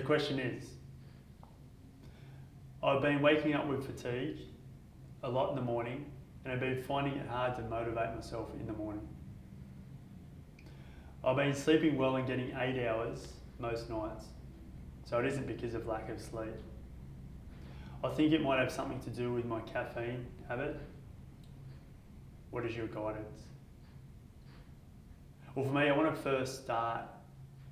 question is, I've been waking up with fatigue a lot in the morning, and I've been finding it hard to motivate myself in the morning. I've been sleeping well and getting 8 hours most nights, so it isn't because of lack of sleep. I think it might have something to do with my caffeine habit. What is your guidance? Well, for me, I want to first start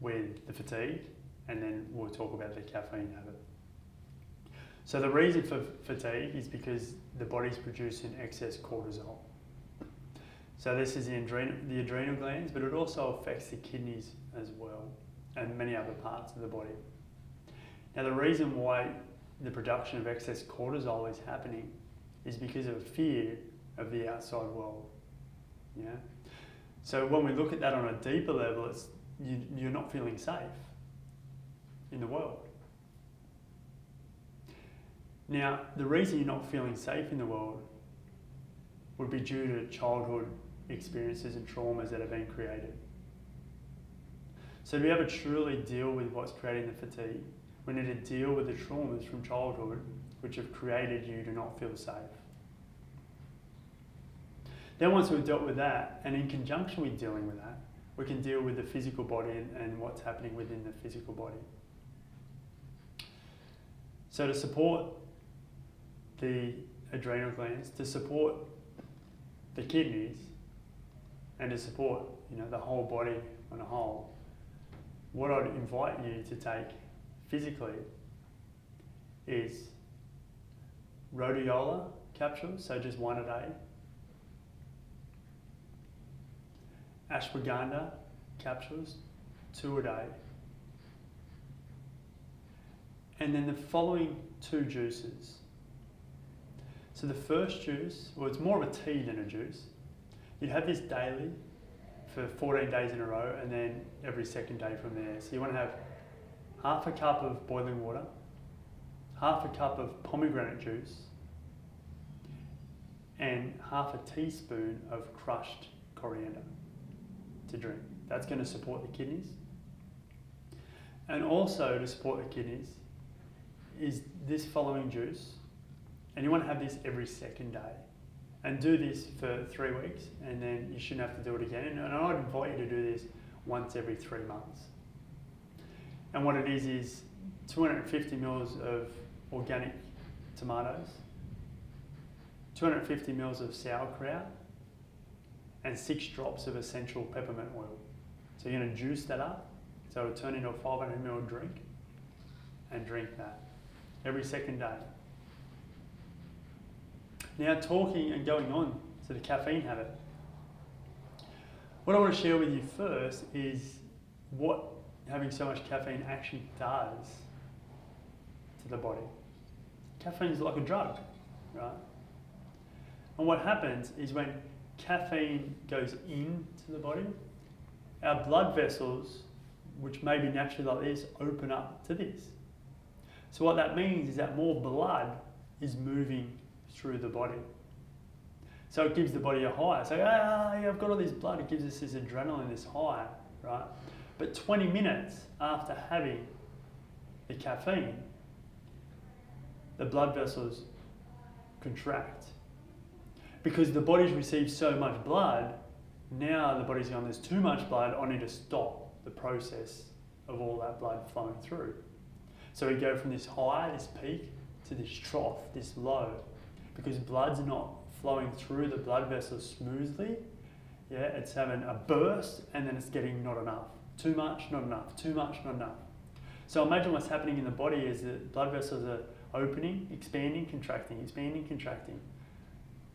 with the fatigue, and then we'll talk about the caffeine habit. So the reason for fatigue is because the body's producing excess cortisol. So this is the adrenal glands, but it also affects the kidneys as well, and many other parts of the body. Now, the reason why the production of excess cortisol is happening is because of fear of the outside world. Yeah. So when we look at that on a deeper level, it's you're not feeling safe in the world. Now, the reason you're not feeling safe in the world would be due to childhood experiences and traumas that have been created. So to be able to truly deal with what's creating the fatigue, we need to deal with the traumas from childhood which have created you to not feel safe. Then once we've dealt with that, and in conjunction with dealing with that, we can deal with the physical body and what's happening within the physical body. So to support the adrenal glands, to support the kidneys, and to support the whole body on a whole, what I'd invite you to take physically is rhodiola capsules, so just one a day, ashwagandha capsules, 2 a day, and then the following 2 juices. So the first juice, well, it's more of a tea than a juice. You'd have this daily for 14 days in a row, and then every second day from there. So you want to have half a cup of boiling water, half a cup of pomegranate juice, and half a teaspoon of crushed coriander to drink. That's going to support the kidneys. And also to support the kidneys is this following juice. And you want to have this every second day. And do this for 3 weeks, and then you shouldn't have to do it again. And I'd invite you to do this once every 3 months. And what it is 250 mils of organic tomatoes, 250 mils of sauerkraut, and 6 drops of essential peppermint oil. So you're going to juice that up, so it'll turn into a 500 ml drink, and drink that every second day. Now, talking and going on to the caffeine habit, what I want to share with you first is what having so much caffeine actually does to the body. Caffeine is like a drug, right? And what happens is when caffeine goes into the body, our blood vessels, which may be naturally like this, open up to this. So what that means is that more blood is moving through the body. So it gives the body a high. So, I've got all this blood. It gives us this adrenaline, this high, right? But 20 minutes after having the caffeine, the blood vessels contract. Because the body's received so much blood, now the body's going, there's too much blood, I need to stop the process of all that blood flowing through. So we go from this high, this peak, to this trough, this low. Because blood's not flowing through the blood vessels smoothly, it's having a burst, and then it's getting not enough. Too much, not enough. Too much, not enough. So imagine what's happening in the body is that blood vessels are opening, expanding, contracting, expanding, contracting.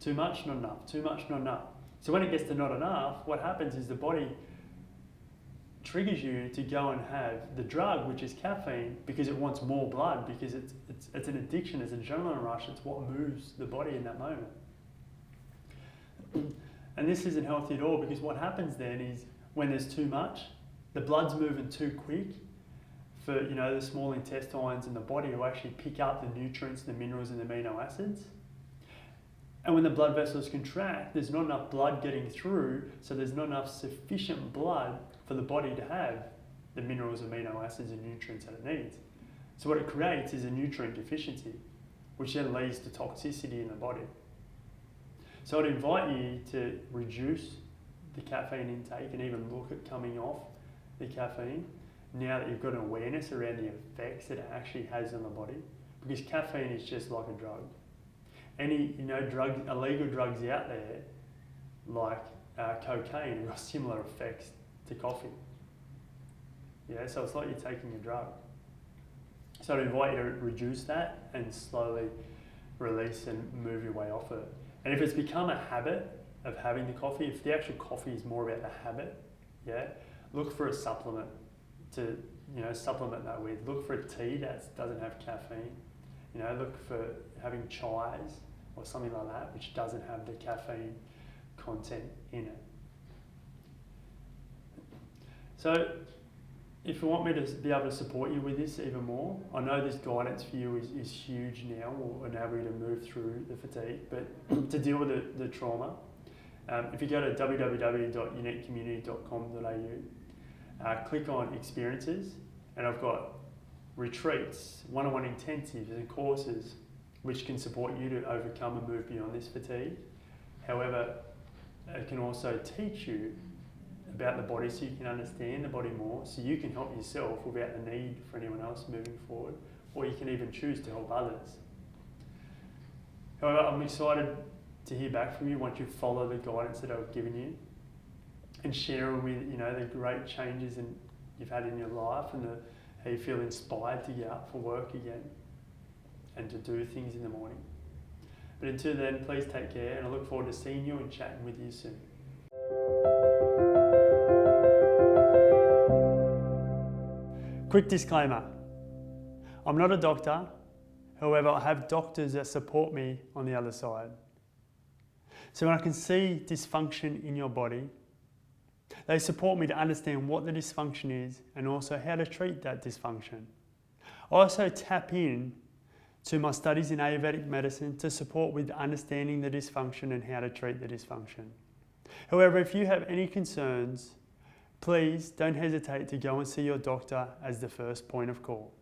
Too much, not enough. Too much, not enough. So when it gets to not enough, what happens is the body triggers you to go and have the drug, which is caffeine, because it wants more blood, because it's an addiction, it's an adrenaline rush, it's what moves the body in that moment. And this isn't healthy at all, because what happens then is when there's too much, the blood's moving too quick for the small intestines in the body to actually pick up the nutrients, the minerals and the amino acids. And when the blood vessels contract, there's not enough blood getting through, so there's not enough sufficient blood for the body to have the minerals, amino acids and nutrients that it needs. So what it creates is a nutrient deficiency, which then leads to toxicity in the body. So I'd invite you to reduce the caffeine intake and even look at coming off the caffeine now that you've got an awareness around the effects that it actually has on the body, because caffeine is just like a drug. Any illegal drugs out there, like cocaine, have got similar effects to coffee. Yeah, so it's like you're taking a drug. So I'd invite you to reduce that and slowly release and move your way off it. And if it's become a habit of having the coffee, if the actual coffee is more about the habit, yeah, look for a supplement to supplement that with. Look for a tea that doesn't have caffeine. Look for having chais or something like that which doesn't have the caffeine content in it. So if you want me to be able to support you with this even more, I know this guidance for you is huge now, will enable you to move through the fatigue, but to deal with the trauma, if you go to www.uniquecommunity.com.au, click on experiences, and I've got retreats, one-on-one intensives and courses which can support you to overcome and move beyond this fatigue. However, it can also teach you about the body so you can understand the body more, so you can help yourself without the need for anyone else moving forward, or you can even choose to help others. However, I'm excited to hear back from you once you follow the guidance that I've given you and share with the great changes you've had in your life and how you feel inspired to get up for work again and to do things in the morning. But until then, please take care, and I look forward to seeing you and chatting with you soon. Quick disclaimer, I'm not a doctor, however I have doctors that support me on the other side. So when I can see dysfunction in your body, they support me to understand what the dysfunction is and also how to treat that dysfunction. I also tap in to my studies in Ayurvedic medicine to support with understanding the dysfunction and how to treat the dysfunction. However, if you have any concerns, please don't hesitate to go and see your doctor as the first point of call.